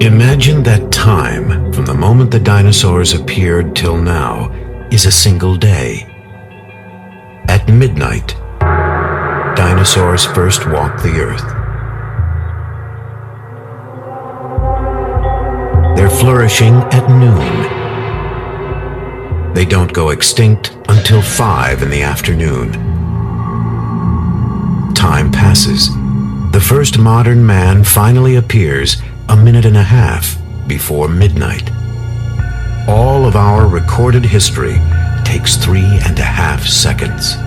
Imagine that time from the moment the dinosaurs appeared till now is a single day. At midnight, dinosaurs first walked the earth. They're flourishing at noon. They don't go extinct until 5 in the afternoon. Time passes. The first modern man finally appears a minute and a half before midnight. All of our recorded history takes 3.5 seconds.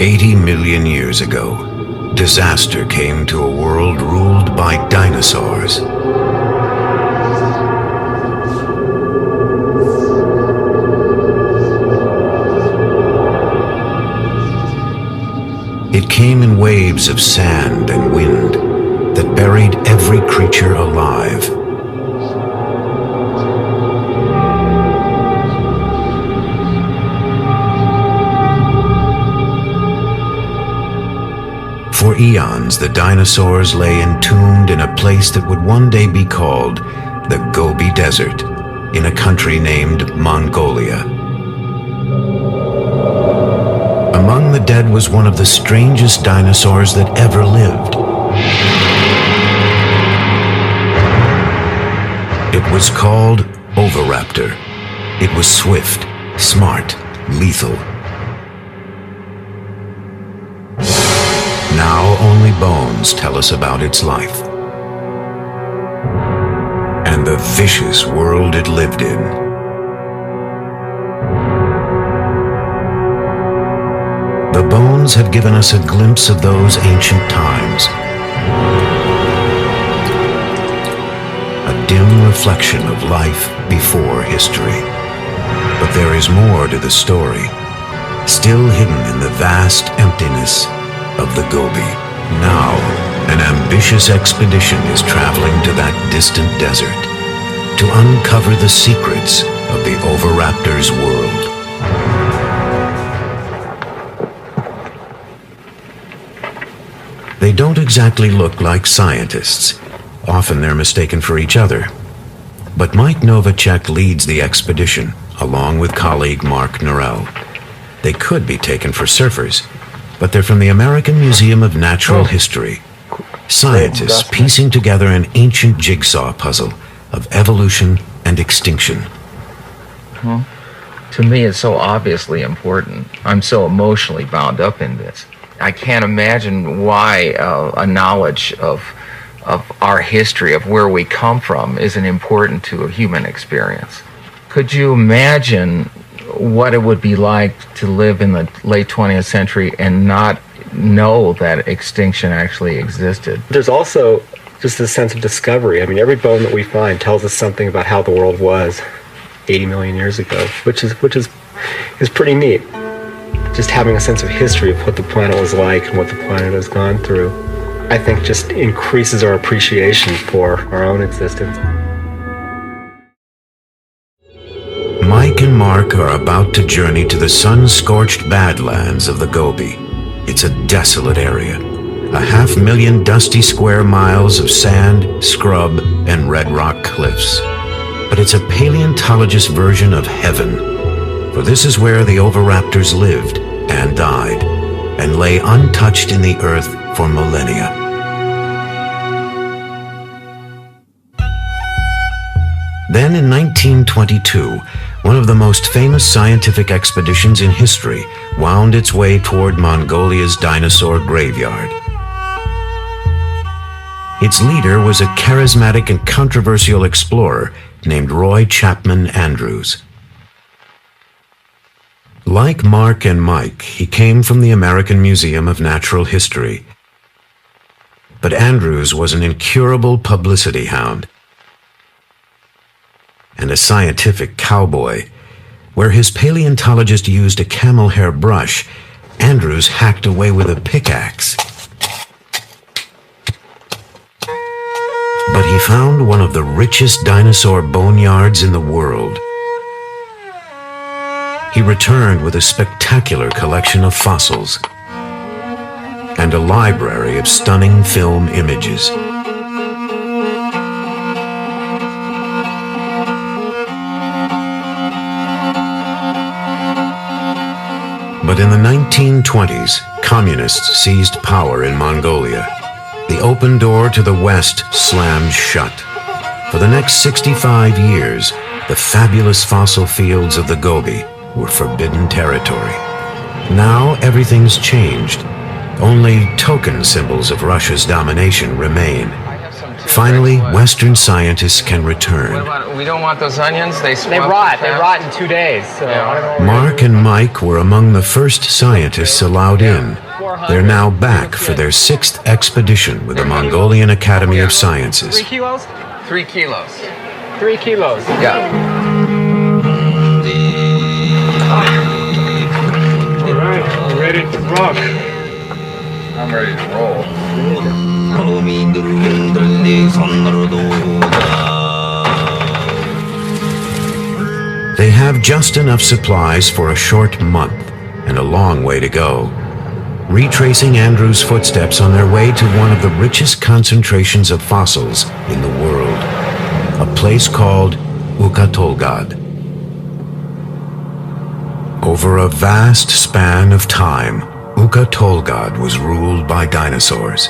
"80 million years ago, disaster came to a world ruled by dinosaurs. It came in waves of sand and wind that buried every creature alive. For eons, the dinosaurs lay entombed in a place that would one day be called the Gobi Desert, in a country named Mongolia. Among the dead was one of the strangest dinosaurs that ever lived. It was called Oviraptor. It was swift, smart, lethal. Now only bones tell us about its life and the vicious world it lived in. The bones have given us a glimpse of those ancient times, a dim reflection of life before history. But there is more to the story, still hidden in the vast emptiness of the Gobi. Now, an ambitious expedition is traveling to that distant desert to uncover the secrets of the Oviraptor's world. They don't exactly look like scientists. Often they're mistaken for each other. But Mike Novacek leads the expedition, along with colleague Mark Norell. They could be taken for surfers, but they're from the American Museum of Natural History. Scientists piecing together an ancient jigsaw puzzle of evolution and extinction. To me, it's so obviously important. I'm so emotionally bound up in this. I can't imagine why a knowledge of our history, of where we come from, isn't important to a human experience. Could you imagine what it would be like to live in the late 20th century and not know that extinction actually existed? There's also just this sense of discovery. I mean, every bone that we find tells us something about how the world was 80 million years ago, which is pretty neat. Just having a sense of history of what the planet was like and what the planet has gone through, I think just increases our appreciation for our own existence. Mike and Mark are about to journey to the sun-scorched badlands of the Gobi. It's a desolate area. 500,000 dusty square miles of sand, scrub, and red rock cliffs. But it's a paleontologist version of heaven, for this is where the Oviraptors lived and died, and lay untouched in the earth for millennia. Then in 1922, one of the most famous scientific expeditions in history wound its way toward Mongolia's dinosaur graveyard. Its leader was a charismatic and controversial explorer named Roy Chapman Andrews. Like Mark and Mike, he came from the American Museum of Natural History. But Andrews was an incurable publicity hound and a scientific cowboy. Where his paleontologist used a camel hair brush, Andrews hacked away with a pickaxe. But he found one of the richest dinosaur boneyards in the world. he returned with a spectacular collection of fossils and a library of stunning film images. But in the 1920s, communists seized power in Mongolia. The open door to the west slammed shut. For the next 65 years, the fabulous fossil fields of the Gobi were forbidden territory. Now everything's changed. Only token symbols of Russia's domination remain. Finally, Western scientists can return. We don't want those onions. They rot. They rot in 2 days. So Yeah. Mark and Mike were among the first scientists allowed in. They're now back for their 6th expedition with the Mongolian Academy of Sciences. 3 kilos? 3 kilos. 3 kilos. Yeah. All right, we're ready to rock. I'm ready to roll. They have just enough supplies for a short month and a long way to go. Retracing Andrew's footsteps on their way to one of the richest concentrations of fossils in the world, a place called Ukatolgad. Over a vast span of time, Ukatolgad was ruled by dinosaurs.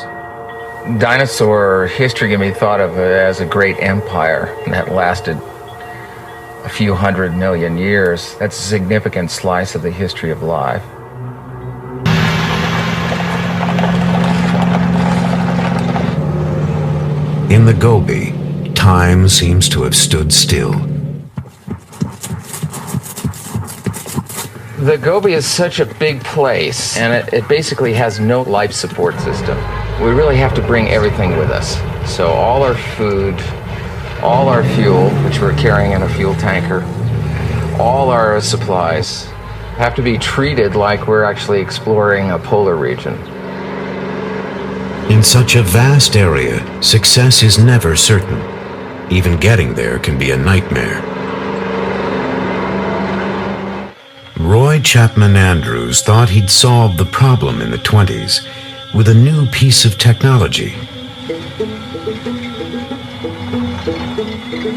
Dinosaur history can be thought of as a great empire that lasted a few 100 million years. That's a significant slice of the history of life. In the Gobi, time seems to have stood still. The Gobi is such a big place, and it basically has no life support system. We really have to bring everything with us. So all our food, all our fuel, which we're carrying in a fuel tanker, all our supplies have to be treated like we're actually exploring a polar region. In such a vast area, success is never certain. Even getting there can be a nightmare. Roy Chapman Andrews thought he'd solved the problem in the 20s with a new piece of technology.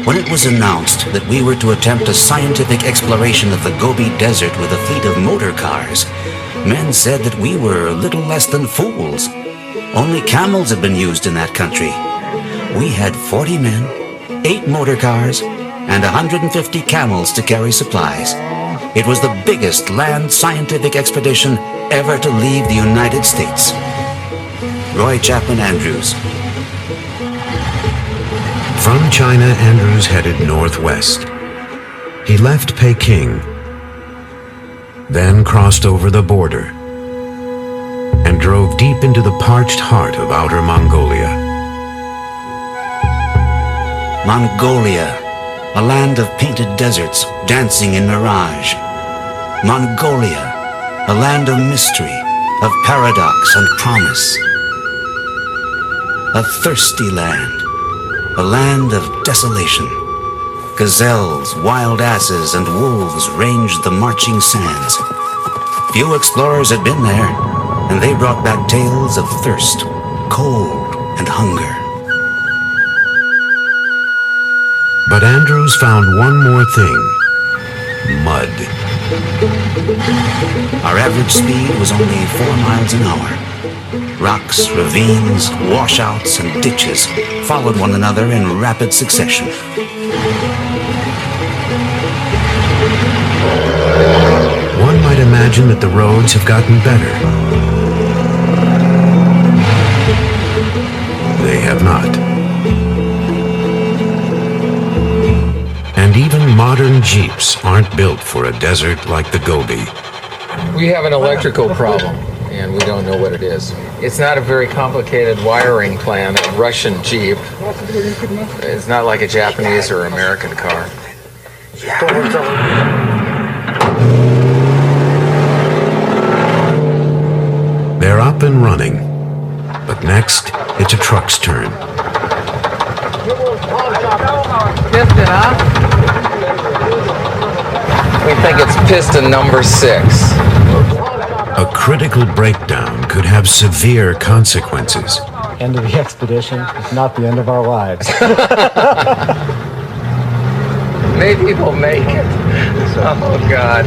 When it was announced that we were to attempt a scientific exploration of the Gobi Desert with a fleet of motor cars, men said that we were little less than fools. Only camels had been used in that country. We had 40 men, 8 motor cars, and 150 camels to carry supplies. It was the biggest land scientific expedition ever to leave the United States. Roy Chapman Andrews. From China, Andrews headed northwest. He left Peking, then crossed over the border, and drove deep into the parched heart of outer Mongolia. Mongolia, a land of painted deserts dancing in mirage. Mongolia, a land of mystery, of paradox and promise. A thirsty land, a land of desolation. Gazelles, wild asses, and wolves ranged the marching sands. Few explorers had been there, and they brought back tales of thirst, cold, and hunger. But Andrews found one more thing: mud. Our average speed was only 4 miles an hour. Rocks, ravines, washouts, and ditches followed one another in rapid succession. One might imagine that the roads have gotten better. They have not. And even modern Jeeps aren't built for a desert like the Gobi. We have an electrical problem, and we don't know what it is. It's not a very complicated wiring plan. A Russian Jeep. It's not like a Japanese or American car. They're up and running. But next, it's a truck's turn. We think it's piston number 6. A critical breakdown could have severe consequences. End of the expedition, if not the end of our lives. Maybe we'll make it. Oh, God.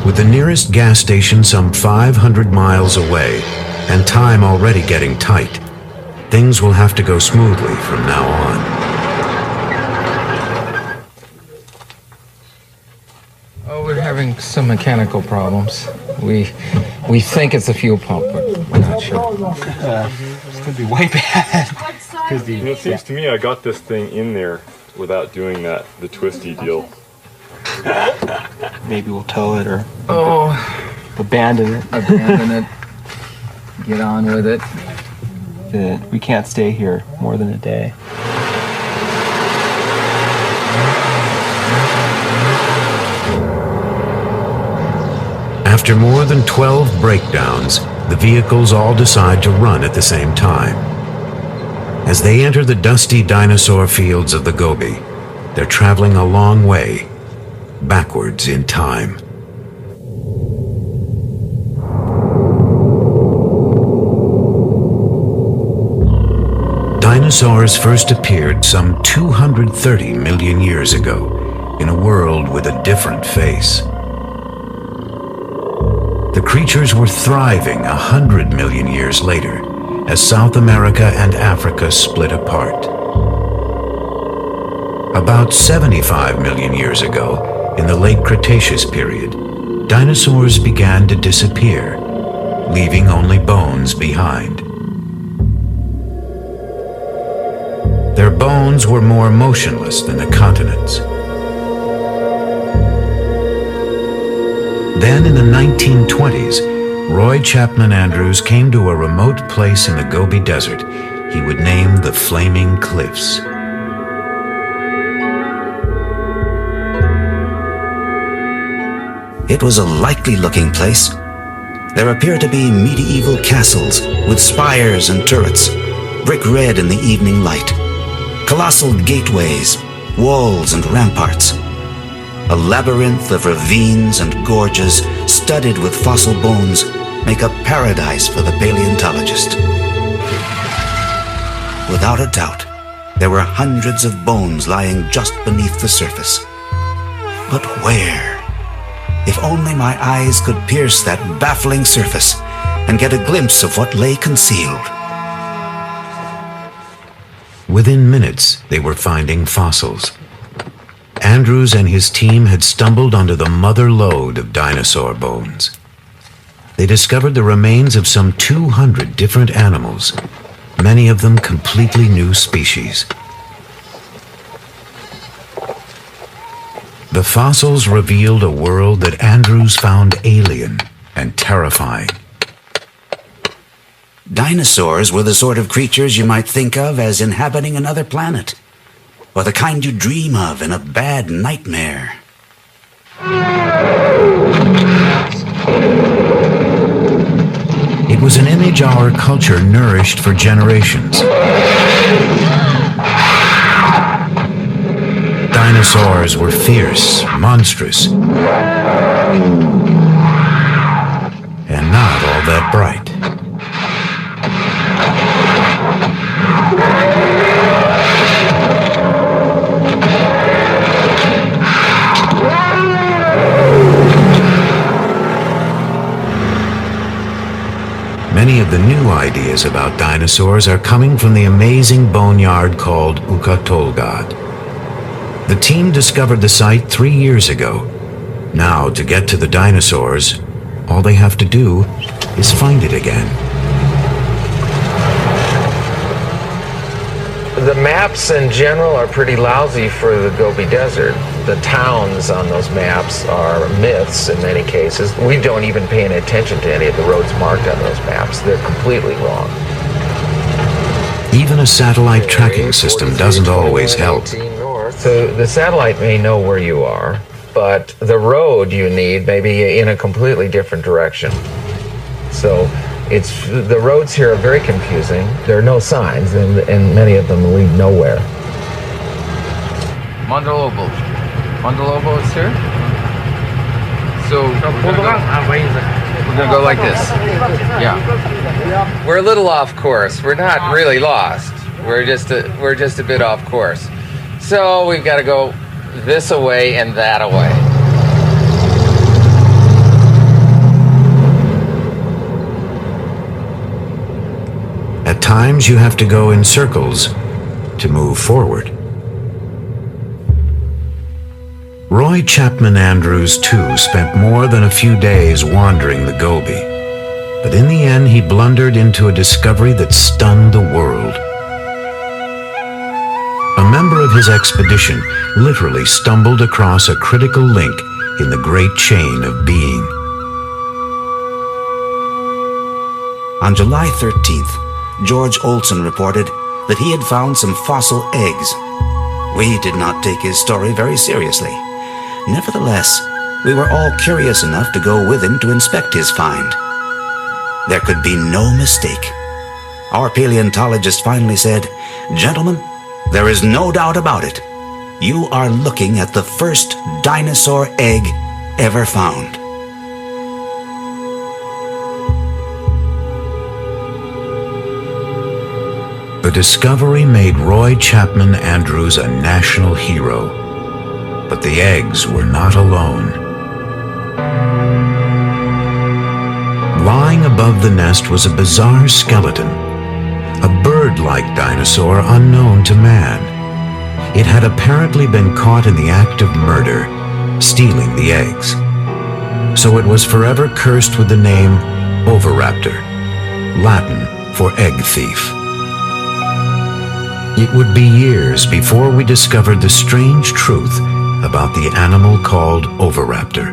With the nearest gas station some 500 miles away and time already getting tight, things will have to go smoothly from now on. Oh, we're having some mechanical problems. We think it's a fuel pump, but we're not sure. It's gonna be way bad. It seems to me I got this thing in there without doing the twisty deal. Maybe we'll tow it or abandon it. Abandon it. Get on with it. We can't stay here more than a day. After more than 12 breakdowns, the vehicles all decide to run at the same time. As they enter the dusty dinosaur fields of the Gobi, they're traveling a long way, backwards in time. Dinosaurs first appeared some 230 million years ago in a world with a different face. The creatures were thriving 100 million years later as South America and Africa split apart. About 75 million years ago, in the late Cretaceous period, dinosaurs began to disappear, leaving only bones behind. Their bones were more motionless than the continents. Then in the 1920s, Roy Chapman Andrews came to a remote place in the Gobi Desert he would name the Flaming Cliffs. It was a likely-looking place. There appeared to be medieval castles with spires and turrets, brick red in the evening light, colossal gateways, walls and ramparts. A labyrinth of ravines and gorges studded with fossil bones make a paradise for the paleontologist. Without a doubt, there were hundreds of bones lying just beneath the surface. But where? If only my eyes could pierce that baffling surface and get a glimpse of what lay concealed. Within minutes, they were finding fossils. Andrews and his team had stumbled onto the mother lode of dinosaur bones. They discovered the remains of some 200 different animals, many of them completely new species. The fossils revealed a world that Andrews found alien and terrifying. Dinosaurs were the sort of creatures you might think of as inhabiting another planet, or the kind you dream of in a bad nightmare. It was an image our culture nourished for generations. Dinosaurs were fierce, monstrous, and not all that bright. Many of the new ideas about dinosaurs are coming from the amazing boneyard called Ukatolgad. The team discovered the site 3 years ago. Now, to get to the dinosaurs, all they have to do is find it again. The maps in general are pretty lousy for the Gobi Desert. The towns on those maps are myths in many cases. We don't even pay any attention to any of the roads marked on those maps. They're completely wrong. Even a satellite tracking system doesn't always help. So the satellite may know where you are, but the road you need may be in a completely different direction. So the roads here are very confusing. There are no signs, and many of them lead nowhere. Mandalobo. On the lowboats here? So we're gonna go like this. Yeah. We're a little off course. We're not really lost. We're just a bit off course. So we've got to go this away and that away. At times you have to go in circles to move forward. Roy Chapman Andrews, too, spent more than a few days wandering the Gobi. But in the end, he blundered into a discovery that stunned the world. A member of his expedition literally stumbled across a critical link in the great chain of being. On July 13th, George Olson reported that he had found some fossil eggs. We did not take his story very seriously. Nevertheless, we were all curious enough to go with him to inspect his find. There could be no mistake. Our paleontologist finally said, "Gentlemen, there is no doubt about it. You are looking at the first dinosaur egg ever found." The discovery made Roy Chapman Andrews a national hero. But the eggs were not alone. Lying above the nest was a bizarre skeleton, a bird-like dinosaur unknown to man. It had apparently been caught in the act of murder, stealing the eggs. So it was forever cursed with the name Oviraptor, Latin for egg thief. It would be years before we discovered the strange truth about the animal called Oviraptor.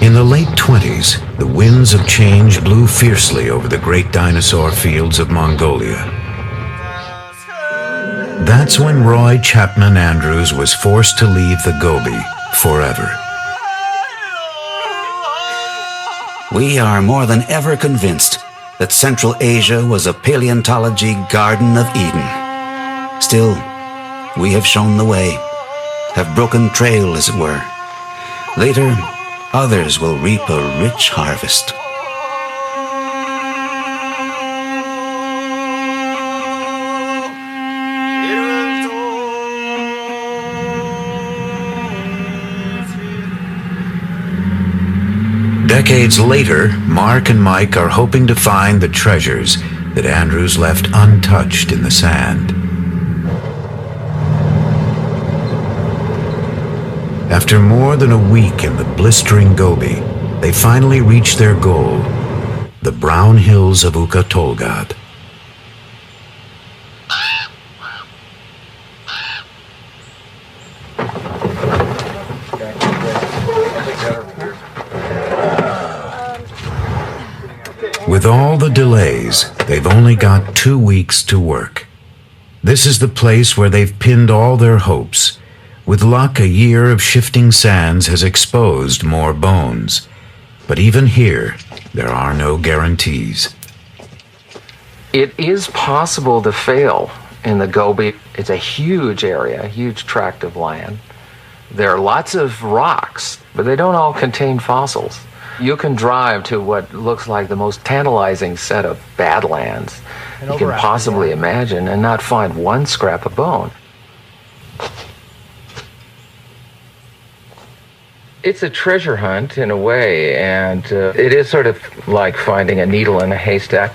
In the late 20s, the winds of change blew fiercely over the great dinosaur fields of Mongolia. That's when Roy Chapman Andrews was forced to leave the Gobi forever. We are more than ever convinced that Central Asia was a paleontology Garden of Eden. Still, we have shown the way, have broken trail, as it were. Later, others will reap a rich harvest. Decades later, Mark and Mike are hoping to find the treasures that Andrews left untouched in the sand. After more than a week in the blistering Gobi, they finally reach their goal, the brown hills of Ukatolgad. With all the delays, they've only got 2 weeks to work. This is the place where they've pinned all their hopes. With luck, a year of shifting sands has exposed more bones. But even here, there are no guarantees. It is possible to fail in the Gobi. It's a huge area, a huge tract of land. There are lots of rocks, but they don't all contain fossils. You can drive to what looks like the most tantalizing set of badlands you can possibly imagine and not find one scrap of bone. It's a treasure hunt in a way, and it is sort of like finding a needle in a haystack.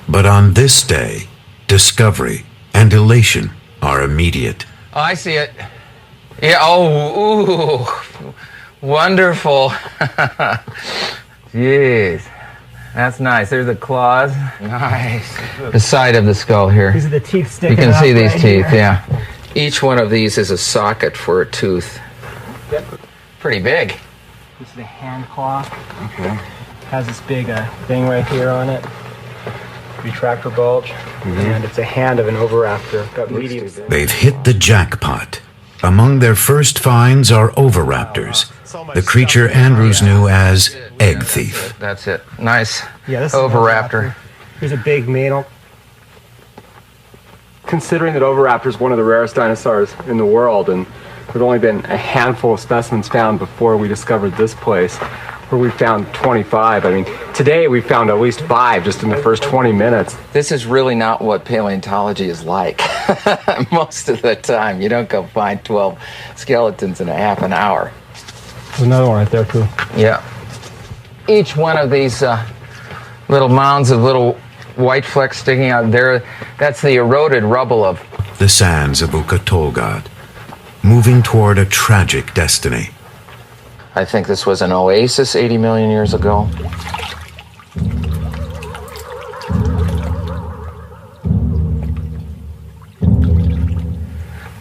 But on this day, discovery and elation are immediate. Oh, I see it. Yeah, oh, ooh, wonderful. Jeez, that's nice. There's the claws. Nice. The side of the skull here. These are the teeth sticking You can out see these right teeth, here. yeah. Each one of these is a socket for a tooth. Yep. Pretty big. This is the hand claw. Okay. Has this big thing right here on it. retractor bulge, and it's a hand of an oviraptor. Got medium. They've hit the jackpot. Among their first finds are oviraptors, the creature Andrews knew as egg thief. That's it. Nice. Yeah, this is an Oviraptor. Here's a big male. Considering that Oviraptor is one of the rarest dinosaurs in the world, and there'd only been a handful of specimens found before we discovered this place, where we found 25. I mean, today we found at least 5 just in the first 20 minutes. This is really not what paleontology is like. Most of the time, you don't go find 12 skeletons in a half an hour. There's another one right there, too. Yeah. Each one of these little mounds of little white flecks sticking out there, that's the eroded rubble of The sands of Ukatolgad, moving toward a tragic destiny. I think this was an oasis 80 million years ago.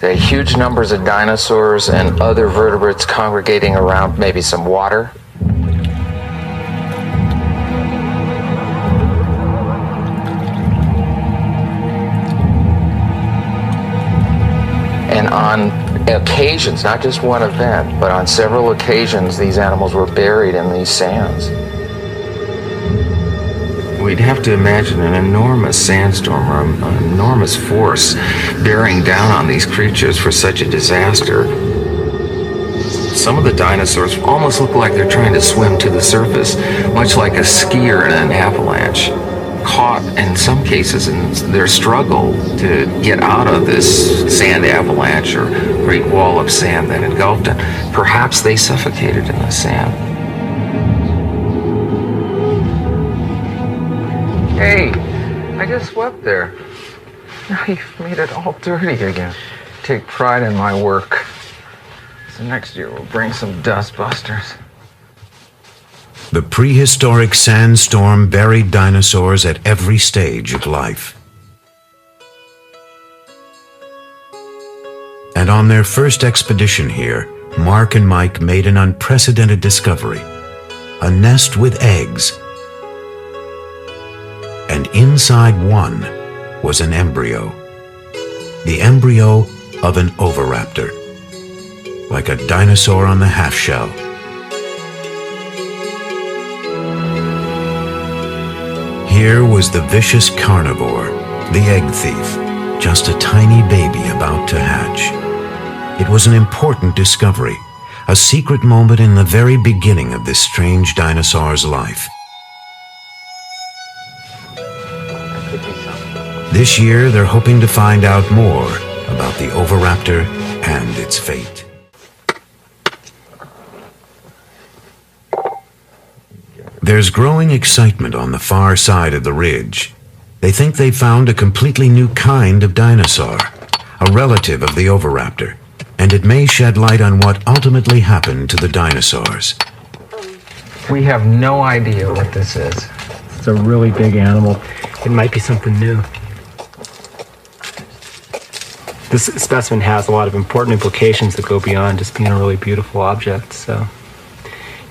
There are huge numbers of dinosaurs and other vertebrates congregating around maybe some water. And on occasions, not just one event, but on several occasions, these animals were buried in these sands. We'd have to imagine an enormous sandstorm or an enormous force bearing down on these creatures for such a disaster. Some of the dinosaurs almost look like they're trying to swim to the surface, much like a skier in an avalanche, caught in some cases in their struggle to get out of this sand avalanche or great wall of sand that engulfed them. Perhaps they suffocated in the sand. Hey, I just swept there. Now you've made it all dirty again. Take pride in my work. So next year we'll bring some dust busters. The prehistoric sandstorm buried dinosaurs at every stage of life. And on their first expedition here, Mark and Mike made an unprecedented discovery: a nest with eggs. And inside one was an embryo. The embryo of an oviraptor, like a dinosaur on the half-shell. Here was the vicious carnivore, the egg thief, just a tiny baby about to hatch. It was an important discovery, a secret moment in the very beginning of this strange dinosaur's life. This year, they're hoping to find out more about the oviraptor and its fate. There's growing excitement on the far side of the ridge. They think they've found a completely new kind of dinosaur, a relative of the oviraptor, and it may shed light on what ultimately happened to the dinosaurs. We have no idea what this is. It's a really big animal. It might be something new. This specimen has a lot of important implications that go beyond just being a really beautiful object, so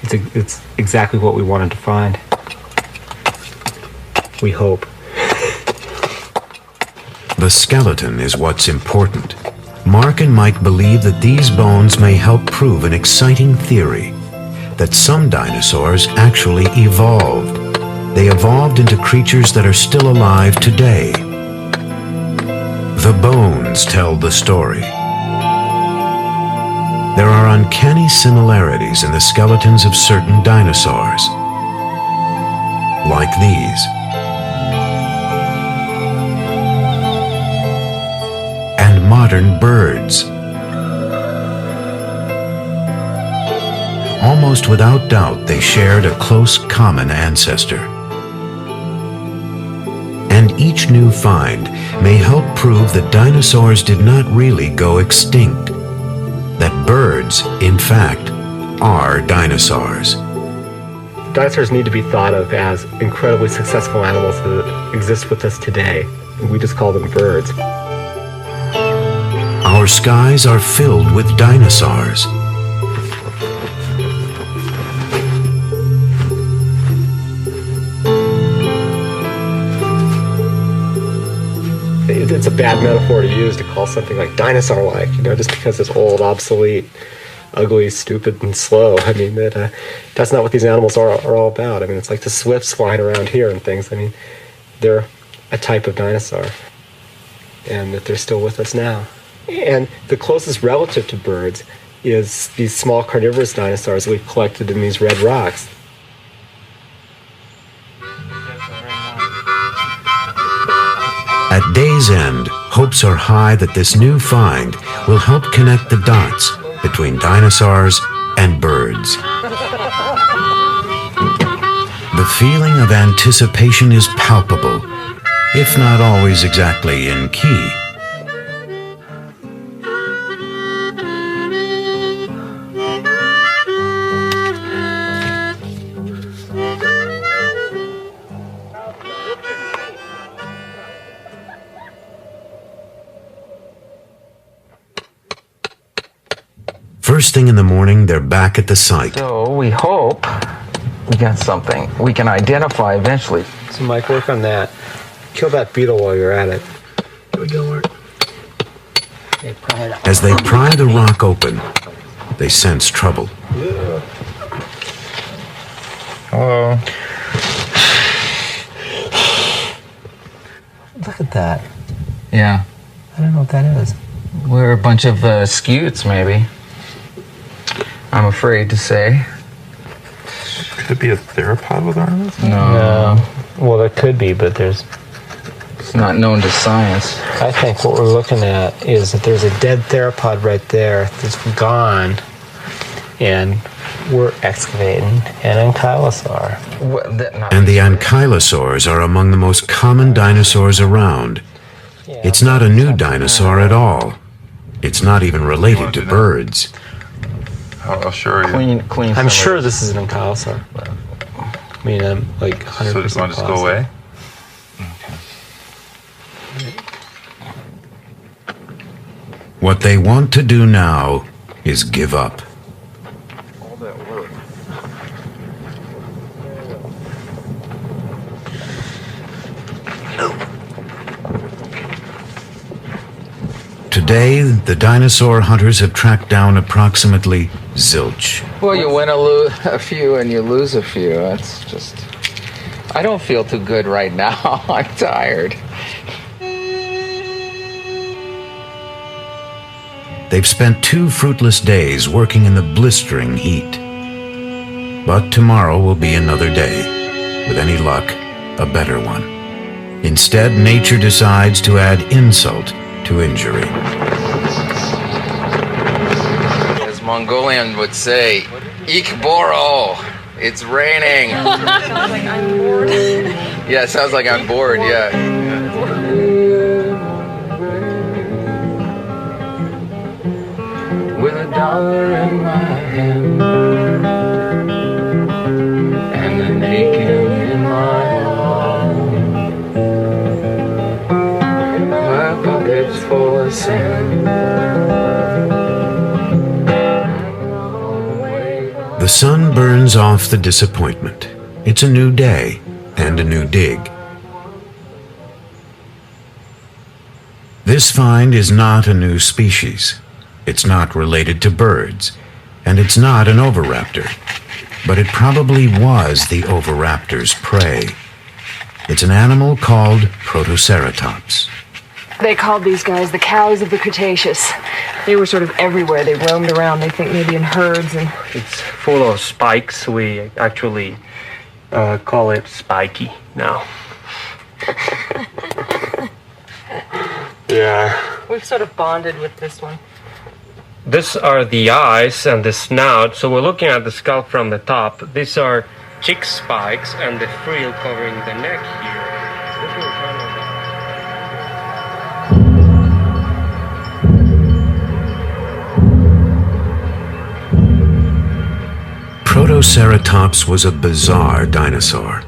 it's exactly what we wanted to find. We hope. The skeleton is what's important. Mark and Mike believe that these bones may help prove an exciting theory, that some dinosaurs actually evolved. They evolved into creatures that are still alive today. The bones tell the story. There are uncanny similarities in the skeletons of certain dinosaurs, like these. And modern birds. Almost without doubt, they shared a close common ancestor. And each new find may help prove that dinosaurs did not really go extinct, that birds, in fact, are dinosaurs. Dinosaurs need to be thought of as incredibly successful animals that exist with us today. We just call them birds. Our skies are filled with dinosaurs. it's a bad metaphor to use to call something like dinosaur-like, just because it's old, obsolete, ugly, stupid, and slow. I mean, that's not what these animals are all about. I mean, it's like the swifts flying around here and things. I mean, they're a type of dinosaur, and that they're still with us now. And the closest relative to birds is these small carnivorous dinosaurs we've collected in these red rocks. At day's end, hopes are high that this new find will help connect the dots between dinosaurs and birds. The feeling of anticipation is palpable, if not always exactly in key. First thing in the morning, they're back at the site. So we hope we got something we can identify eventually. So Mike, work on that. Kill that beetle while you're at it. Here we go, Art. As they pry the rock open, they sense trouble. Hello. Look at that. Yeah. I don't know what that is. We're a bunch of scutes, maybe. I'm afraid to say. Could it be a theropod with arms? No. Well, there could be, but It's not known to science. I think what we're looking at is that there's a dead theropod right there that's gone, and we're excavating an ankylosaur. And the ankylosaurs are among the most common dinosaurs around. It's not a new dinosaur at all. It's not even related to birds. I'll show you. Clean. I'm sure this is an ankylosaur. I mean, I'm like 100% So just want to just go away? What they want to do now is give up. All that work. Today, the dinosaur hunters have tracked down approximately zilch. Well, you win a few and you lose a few. That's just... I don't feel too good right now. I'm tired. They've spent 2 fruitless days working in the blistering heat. But tomorrow will be another day. With any luck, a better one. Instead, nature decides to add insult to injury. As Mongolian would say, Ik Boro, it's raining. Sounds like I'm bored. Yeah, it sounds like I'm bored, yeah. With $1 in my hand and a naked in my arm, my pockets full of sand. The sun burns off the disappointment. It's a new day and a new dig. This find is not a new species. It's not related to birds, and it's not an oviraptor, but it probably was the oviraptor's prey. It's an animal called Protoceratops. They called these guys the cows of the Cretaceous. They were sort of everywhere. They roamed around, they think maybe in herds, and It's full of spikes. We actually call it spiky now. Yeah. we've sort of bonded with this one. These are the eyes and the snout. So we're looking at the skull from the top. These are cheek spikes and the frill covering the neck here. This is kind of Protoceratops was a bizarre dinosaur.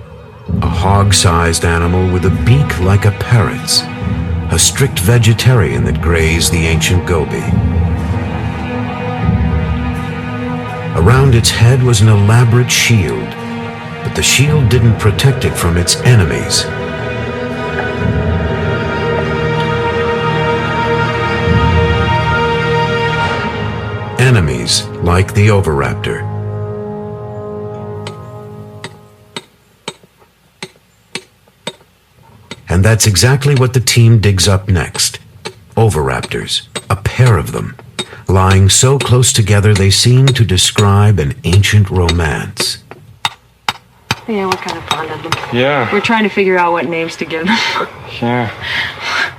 A hog-sized animal with a beak like a parrot's. A strict vegetarian that grazed the ancient Gobi. Around its head was an elaborate shield, but the shield didn't protect it from its enemies. enemies like the oviraptor. And that's exactly what the team digs up next. Oviraptors, a pair of them, lying so close together they seem to describe an ancient romance. Yeah, we're kind of fond of them. Yeah. We're trying to figure out what names to give them. Yeah.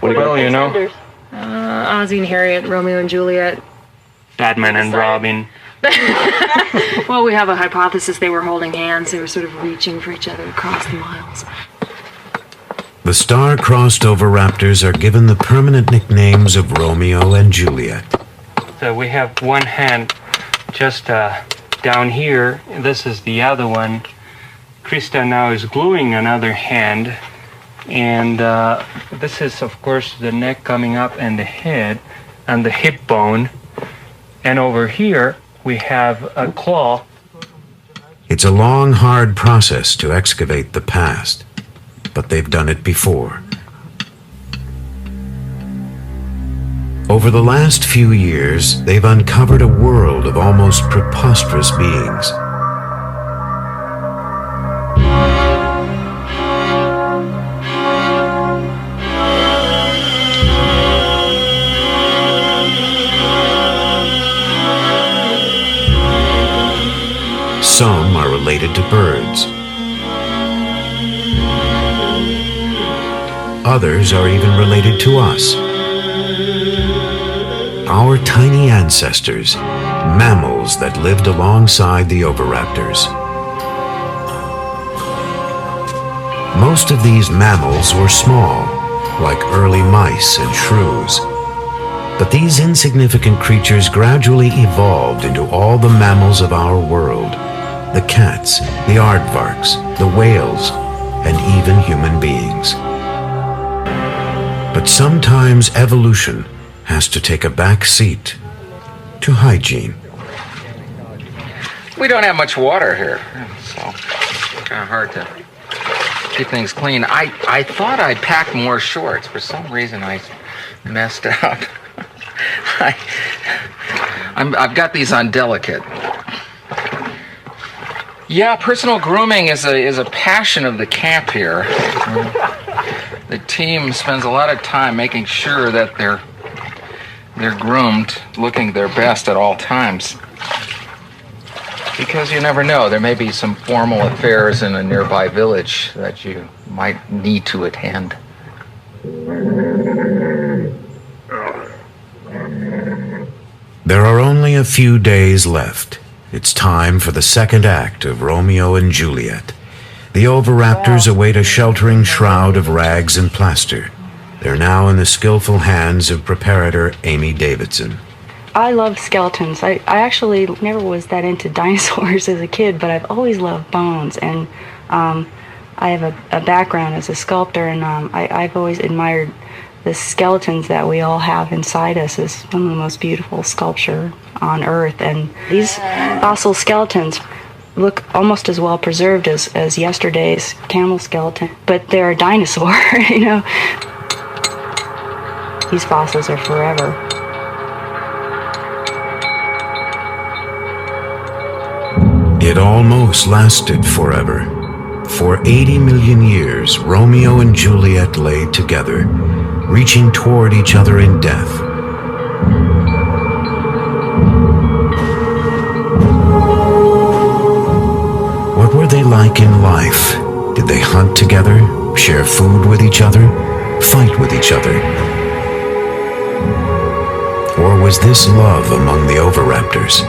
Well, you know, Ozzie and Harriet, Romeo and Juliet. Batman and Robin. Well, we have a hypothesis they were holding hands. They were sort of reaching for each other across the miles. The star-crossed oviraptors are given the permanent nicknames of Romeo and Juliet. So we have one hand just down here. This is the other one. Krista now is gluing another hand. And this is, of course, the neck coming up and the head and the hip bone. And over here, we have a claw. It's a long, hard process to excavate the past, but they've done it before. Over the last few years, they've uncovered a world of almost preposterous beings. Some are related to birds. Others are even related to us. Our tiny ancestors, mammals that lived alongside the oviraptors. Most of these mammals were small, like early mice and shrews. But these insignificant creatures gradually evolved into all the mammals of our world. The cats, the aardvarks, the whales, and even human beings. But sometimes evolution has to take a back seat to hygiene. We don't have much water here, so it's kind of hard to keep things clean. I thought I packed more shorts. For some reason, I messed up. I've got these on delicate. Yeah, personal grooming is a passion of the camp here. The team spends a lot of time making sure that they're groomed, looking their best at all times. Because you never know, there may be some formal affairs in a nearby village that you might need to attend. There are only a few days left. It's time for the second act of Romeo and Juliet. The oviraptors await a sheltering shroud of rags and plaster. They're now in the skillful hands of preparator Amy Davidson. I love skeletons. I actually never was that into dinosaurs as a kid, but I've always loved bones. And I have a background as a sculptor, and I've always admired the skeletons that we all have inside us as some of the most beautiful sculpture on Earth. And these fossil skeletons look almost as well preserved as yesterday's camel skeleton, but they're a dinosaur, you know. These fossils are forever. It almost lasted forever. For 80 million years, Romeo and Juliet lay together, reaching toward each other in death. What were they like in life? Did they hunt together, share food with each other, fight with each other? Or was this love among the oviraptors?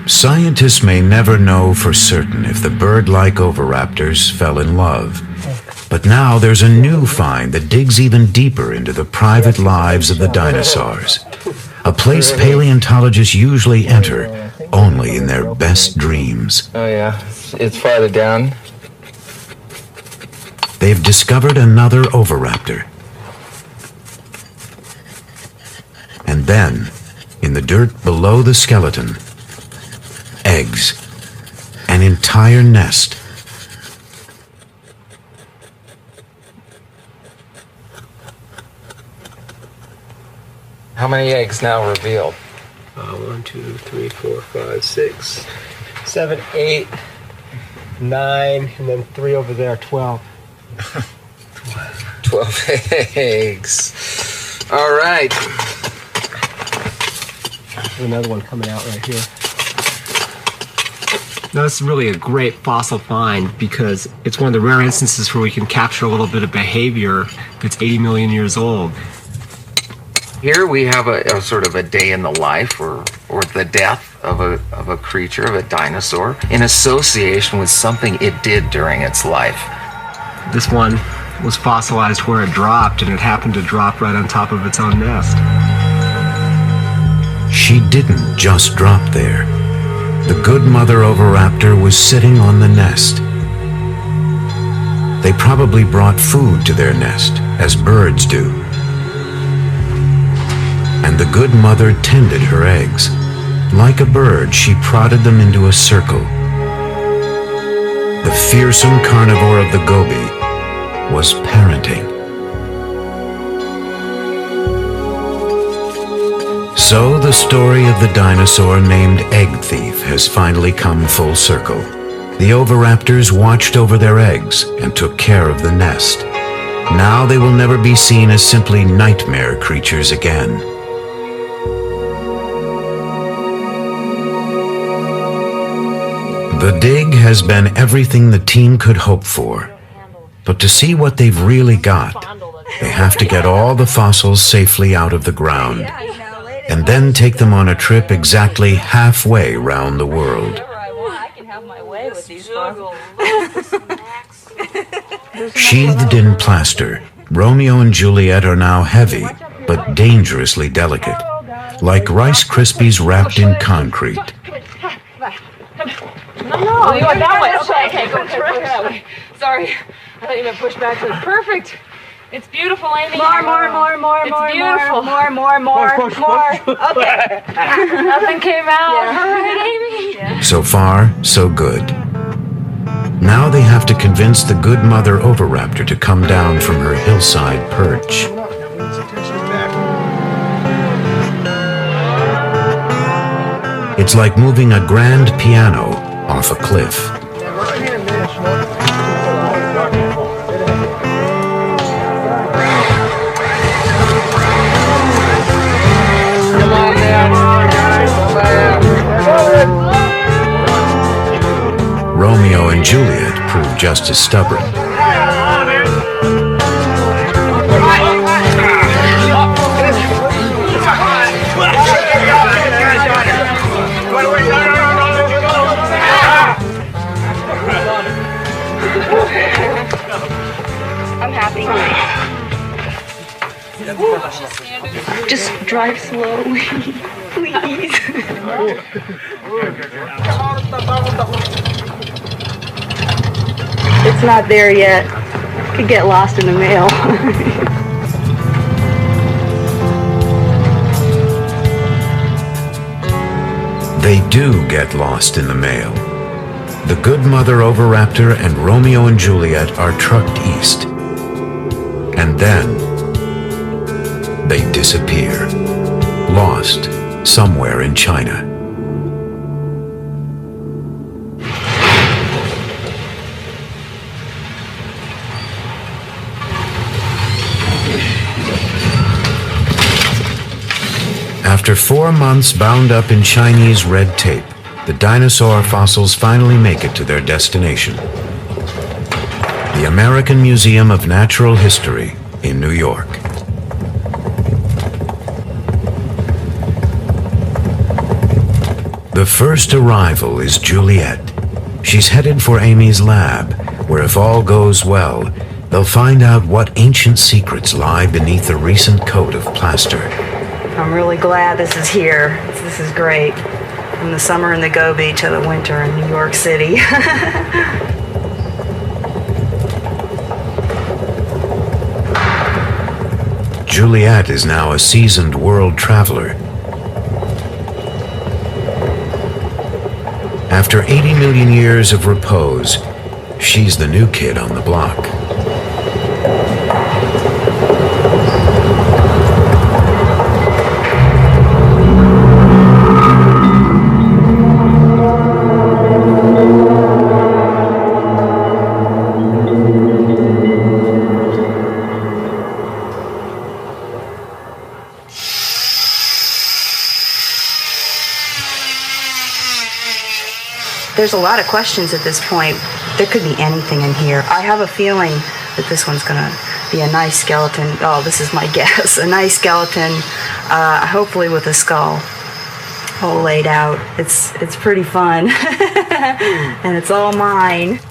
Scientists may never know for certain if the bird-like oviraptors fell in love. But now there's a new find that digs even deeper into the private lives of the dinosaurs. A place paleontologists usually enter only in their best dreams. Oh yeah, it's farther down. They've discovered another oviraptor. And then, in the dirt below the skeleton, eggs. An entire nest. How many eggs now revealed? 1, 2, 3, 4, 5, 6, 7, 8, 9, and then 3 over there, 12. 12 eggs. All right. There's another one coming out right here. Now, this is really a great fossil find because it's one of the rare instances where we can capture a little bit of behavior that's 80 million years old. Here we have a sort of a day in the life or the death of a creature, of a dinosaur, in association with something it did during its life. This one was fossilized where it dropped, and it happened to drop right on top of its own nest. She didn't just drop there. The good mother oviraptor was sitting on the nest. They probably brought food to their nest, as birds do. And the good mother tended her eggs. Like a bird, she prodded them into a circle. The fearsome carnivore of the Gobi was parenting. So the story of the dinosaur named Egg Thief has finally come full circle. The oviraptors watched over their eggs and took care of the nest. Now they will never be seen as simply nightmare creatures again. The dig has been everything the team could hope for. But to see what they've really got, they have to get all the fossils safely out of the ground, and then take them on a trip exactly halfway round the world. Sheathed in plaster, Romeo and Juliet are now heavy, but dangerously delicate, like Rice Krispies wrapped in concrete. Oh, you went that way. Okay, go that way. Sorry, I thought you meant push back. Perfect. It's beautiful, Amy. More. It's beautiful. More. Okay. Nothing came out. Yeah. All right, Amy. Yeah. So far, so good. Now they have to convince the good mother oviraptor to come down from her hillside perch. It's like moving a grand piano off a cliff. Romeo and Juliet proved just as stubborn. I'm happy. Just drive slowly, please. It's not there yet. Could get lost in the mail. They do get lost in the mail. The good mother oviraptor and Romeo and Juliet are trucked east. And then they disappear, lost somewhere in China. After 4 months bound up in Chinese red tape, the dinosaur fossils finally make it to their destination. The American Museum of Natural History in New York. The first arrival is Juliet. She's headed for Amy's lab, where if all goes well, they'll find out what ancient secrets lie beneath the recent coat of plaster. I'm really glad this is here. This is great. From the summer in the Gobi to the winter in New York City. Juliet is now a seasoned world traveler. After After 80 million years of repose, she's the new kid on the block. There's a lot of questions at this point. There could be anything in here. I have a feeling that this one's gonna be a nice skeleton. Oh, this is my guess. A nice skeleton, hopefully with a skull all laid out. It's pretty fun. And it's all mine.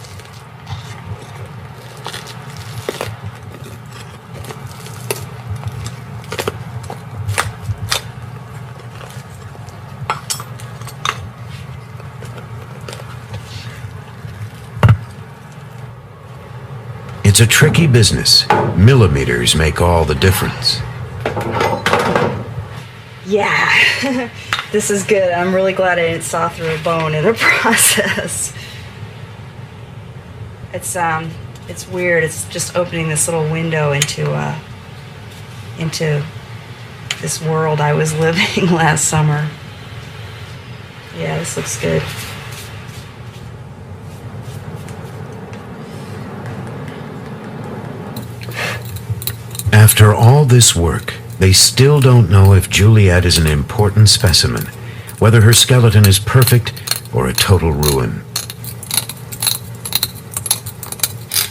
It's a tricky business. Millimeters make all the difference. Yeah, this is good. I'm really glad I didn't saw through a bone in the process. It's weird. It's just opening this little window into this world I was living last summer. Yeah, this looks good. After all this work, they still don't know if Juliet is an important specimen, whether her skeleton is perfect or a total ruin.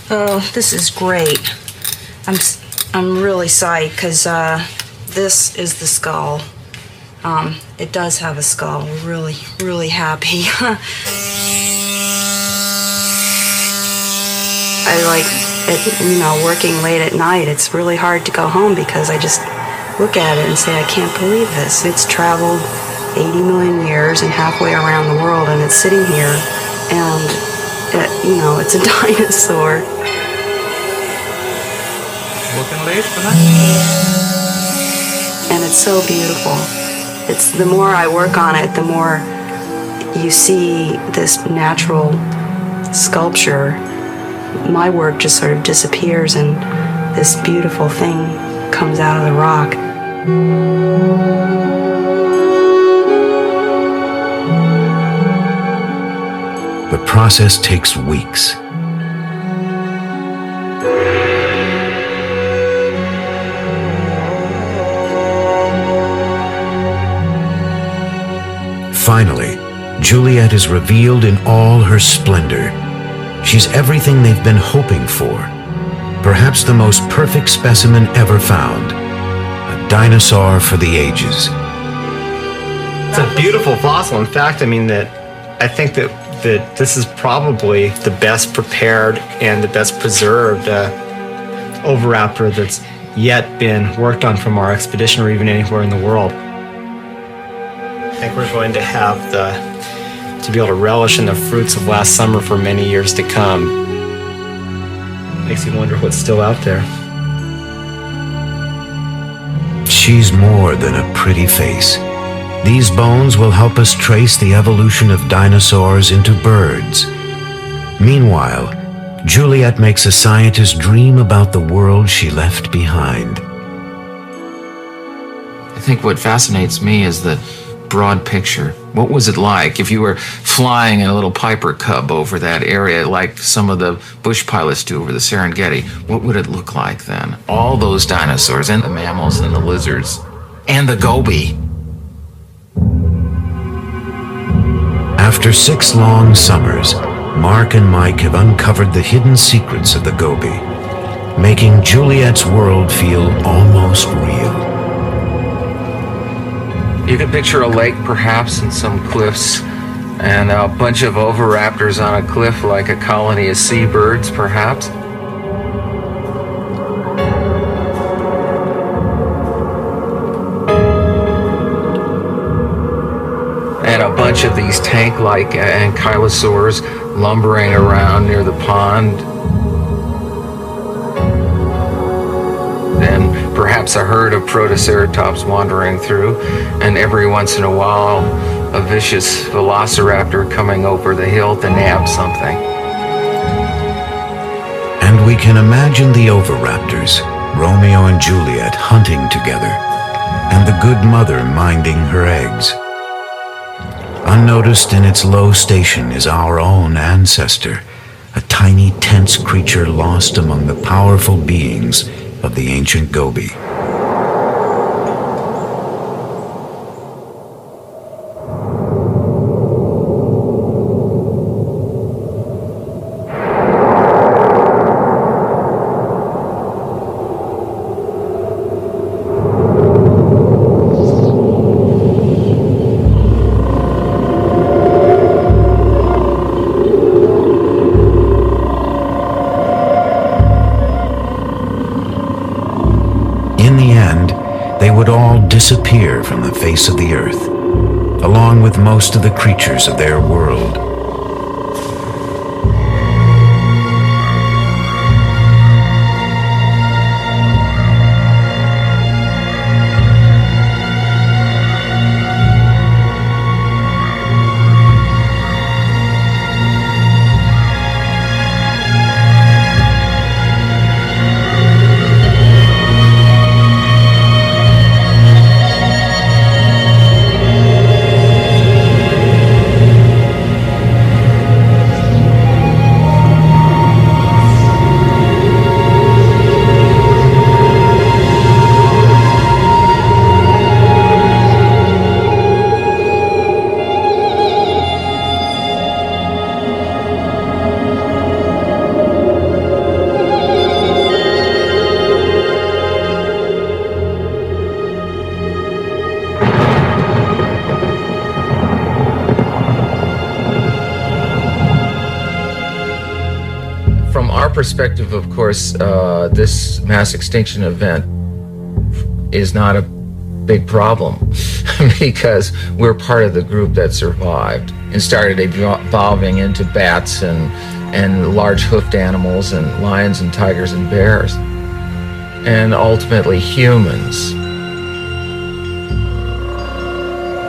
Oh, this is great. I'm really psyched because this is the skull. It does have a skull. We're really happy. I like it, you know, working late at night. It's really hard to go home because I just look at it and say, I can't believe this. It's traveled 80 million years and halfway around the world, and it's sitting here, and you know, it's a dinosaur. Working late tonight? And it's so beautiful. It's the more I work on it, the more you see this natural sculpture. My work just sort of disappears and this beautiful thing comes out of the rock. The process takes weeks. Finally, Juliet is revealed in all her splendor. She's everything they've been hoping for. Perhaps the most perfect specimen ever found. A dinosaur for the ages. It's a beautiful fossil. In fact, I think that this is probably the best prepared and the best preserved oviraptor that's yet been worked on from our expedition or even anywhere in the world. I think we're going to have to be able to relish in the fruits of last summer for many years to come. Makes you wonder what's still out there. She's more than a pretty face. These bones will help us trace the evolution of dinosaurs into birds. Meanwhile, Juliet makes a scientist dream about the world she left behind. I think what fascinates me is the broad picture. What was it like if you were flying in a little Piper Cub over that area like some of the bush pilots do over the Serengeti? What would it look like then? All those dinosaurs and the mammals and the lizards and the goby. After 6 long summers, Mark and Mike have uncovered the hidden secrets of the goby, making Juliet's world feel almost real. You can picture a lake perhaps and some cliffs and a bunch of oviraptors on a cliff like a colony of seabirds perhaps. And a bunch of these tank-like ankylosaurs lumbering around near the pond. And perhaps a herd of protoceratops wandering through, and every once in a while a vicious velociraptor coming over the hill to nab something. And we can imagine the oviraptors, Romeo and Juliet, hunting together, and the good mother minding her eggs. Unnoticed in its low station is our own ancestor, a tiny, tense creature lost among the powerful beings of the ancient Gobi. Would all disappear from the face of the earth, along with most of the creatures of their world. Perspective, of course, this mass extinction event is not a big problem because we're part of the group that survived and started evolving into bats and large hoofed animals and lions and tigers and bears and ultimately humans.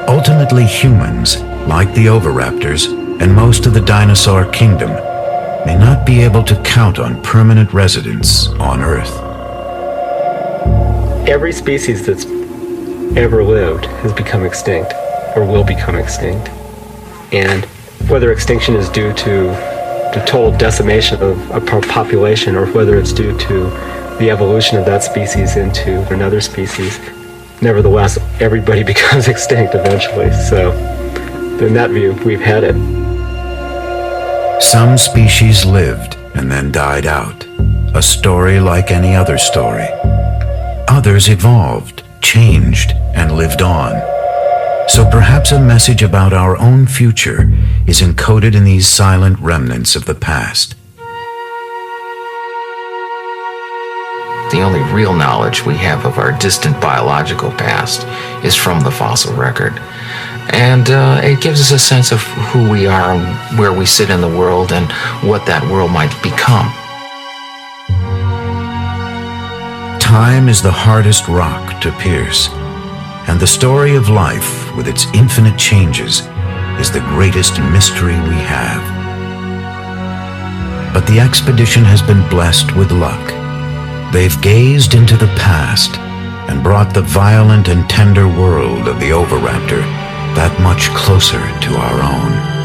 Ultimately humans, like the oviraptors and most of the dinosaur kingdom, may not be able to count on permanent residence on Earth. Every species that's ever lived has become extinct or will become extinct. And whether extinction is due to the total decimation of a population or whether it's due to the evolution of that species into another species, nevertheless, everybody becomes extinct eventually. So in that view, we've had it. Some species lived and then died out, a story like any other story. Others evolved, changed, and lived on. So perhaps a message about our own future is encoded in these silent remnants of the past. The only real knowledge we have of our distant biological past is from the fossil record. And it gives us a sense of who we are and where we sit in the world and what that world might become. Time is the hardest rock to pierce, and the story of life, with its infinite changes, is the greatest mystery we have. But the expedition has been blessed with luck. They've gazed into the past and brought the violent and tender world of the oviraptor that much closer to our own.